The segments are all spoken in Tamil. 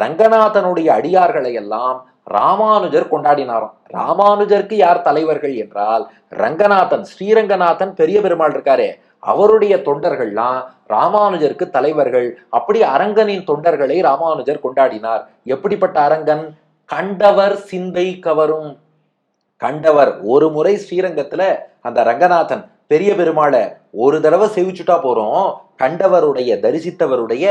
ரங்கநாதனுடைய அடியார்களை எல்லாம் ராமானுஜர் கொண்டாடினாராம். ராமானுஜருக்கு யார் தலைவர்கள் என்றால் ரங்கநாதன், ஸ்ரீரங்கநாதன் பெரிய பெருமாள் இருக்காரே அவருடைய தொண்டர்கள்லாம் ராமானுஜருக்கு தலைவர்கள். அப்படி அரங்கனின் தொண்டர்களை ராமானுஜர் கொண்டாடினார். எப்படிப்பட்ட அரங்கன்? கண்டவர் சிந்தை கவரும். கண்டவர் ஒரு முறை ஸ்ரீரங்கத்துல அந்த ரங்கநாதன் பெரிய பெருமாளை ஒரு தடவை சேவிச்சுட்டா போறோம், கண்டவருடைய தரிசித்தவருடைய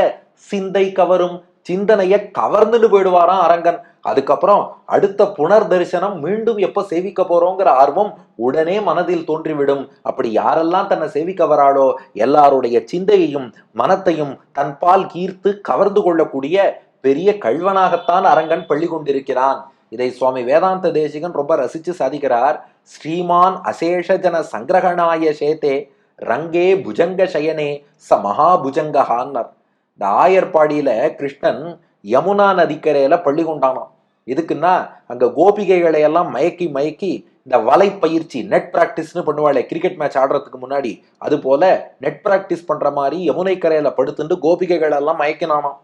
சிந்தை கவரும், சிந்தனைய கவர்ந்துட்டு போயிடுவாராம் அரங்கன். அதுக்கப்புறம் அடுத்த புனர் தரிசனம் மீண்டும் எப்ப சேவிக்க போறோங்கிற ஆர்வம் உடனே மனதில் தோன்றிவிடும். அப்படி யாரெல்லாம் தன்னை சேவிக்க வராளோ எல்லாருடைய சிந்தையையும் மனத்தையும் தன்பால் ஈர்த்து கவர்ந்து கொள்ளக்கூடிய பெரிய கல்வனாகத்தான் அரங்கன் பள்ளி கொண்டிருக்கிறான். இதை சுவாமி வேதாந்த தேசிகன் ரொம்ப ரசிச்சு சாதிக்கிறார். ஸ்ரீமான் அசேஷஜன சங்கிரகணாய சேத்தே ரங்கே புஜங்க சயனே ச மகாபுஜங்கஹான்னர். இந்த ஆயர்பாடியில கிருஷ்ணன் யமுனா நதிக்கரையில பள்ளி கொண்டானான். எதுக்குன்னா அங்க கோபிகைகளை எல்லாம் மயக்கி மயக்கி இந்த வலை பயிற்சி நெட் பிராக்டிஸ்னு பண்ணுவாளே கிரிக்கெட் மேட்ச் ஆடுறதுக்கு முன்னாடி, அது போல நெட் பிராக்டிஸ் பண்ற மாதிரி யமுனை கரையில படுத்துட்டு கோபிகைகள் எல்லாம் மயக்கினானாம்.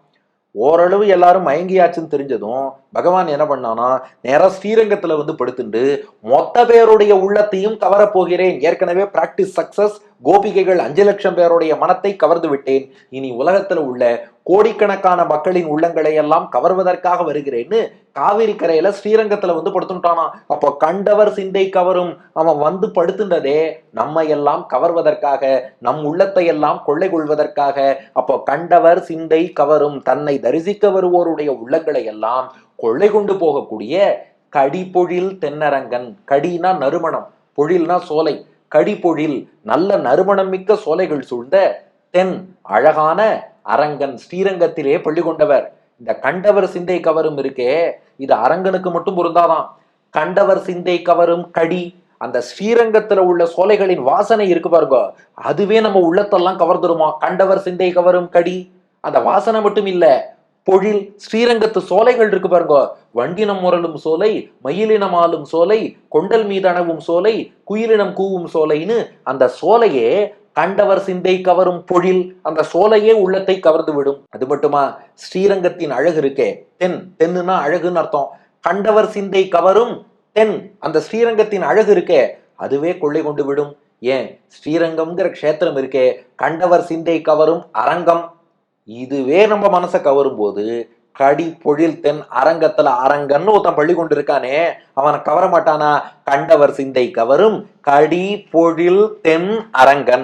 ஓரளவு எல்லாரும் மயங்கியாச்சுன்னு தெரிஞ்சதும் பகவான் என்ன பண்ணானா, நேரா ஸ்ரீரங்கத்துல வந்து படுத்துண்டு மொத்த பேருடைய உள்ளத்தையும் கவர போகிறேன். ஏற்கனவே பிராக்டிஸ் சக்சஸ், கோபிகைகள் 5 லட்சம் பேருடைய மனத்தை கவர்ந்து விட்டேன். இனி உலகத்துல உள்ள கோடிக்கணக்கான மக்களின் உள்ளங்களை எல்லாம் கவர்வதற்காக வருகிறேன்னு காவிரி கரையில ஸ்ரீரங்கத்துல வந்து படுத்துட்டானா. அப்போ கண்டவர் சிந்தை கவரும். அவன் வந்து படுத்துட்டதே நம்ம எல்லாம் கவர்வதற்காக, நம் உள்ளத்தை எல்லாம் கொள்ளை கொள்வதற்காக. அப்போ கண்டவர் சிந்தை கவரும், தன்னை தரிசிக்க வருவோருடைய உள்ளங்களை எல்லாம் கொள்ளை கொண்டு போகக்கூடிய கடிபொழில் தென்னரங்கன். கடினா நறுமணம், பொழில்னா சோலை. கடிபொழில் நல்ல நறுமணம் மிக்க சோலைகள் சூழ்ந்த தென் அழகான அரங்கன், ஸ்ரீரங்கத்திலே பள்ளி கொண்டவர். இந்த கண்டவர் சிந்தை கவரும் இருக்கே, இது அரங்கனுக்கு மட்டும் பொருந்தாதான். கண்டவர் சிந்தை கவரும் கடி, அந்த ஸ்ரீரங்கத்துல உள்ள சோலைகளின் வாசனை இருக்கு பாருங்க, அதுவே நம்ம உள்ளத்தெல்லாம் கவர்ந்துருமா. கண்டவர் சிந்தை கவரும் கடி, அந்த வாசனை மட்டும் இல்ல, பொழில். ஸ்ரீரங்கத்து சோலைகள் இருக்கு பாருங்க, வண்டினம் முரலும் சோலை, மயிலினம் ஆளும் சோலை, கொண்டல் மீதனவும் சோலை, குயிலினம் கூவும் சோலைன்னு அந்த சோலையே கண்டவர் சிந்தை கவரும் பொழில். அந்த சோலையே உள்ளத்தை கவர்ந்து விடும். அது மட்டுமா, ஸ்ரீரங்கத்தின் அழகு இருக்கே, தென், தென்னுனா அழகுன்னு அர்த்தம். கண்டவர் சிந்தை கவரும் தென், அந்த ஸ்ரீரங்கத்தின் அழகு இருக்கே அதுவே கொள்ளை கொண்டு விடும். ஏன், ஸ்ரீரங்கம்ங்கிற க்ஷேத்திரம் இருக்கே, கண்டவர் சிந்தை கவரும் அரங்கம், இதுவே நம்ம மனசை கவரும் போது கடி பொழில் தென் அரங்கத்துல அரங்கன்னு ஒருத்தன் பள்ளி கொண்டு இருக்கானே அவனை கவர மாட்டானா? கண்டவர் சிந்தை கவரும் கடி பொழில் தென் அரங்கன்.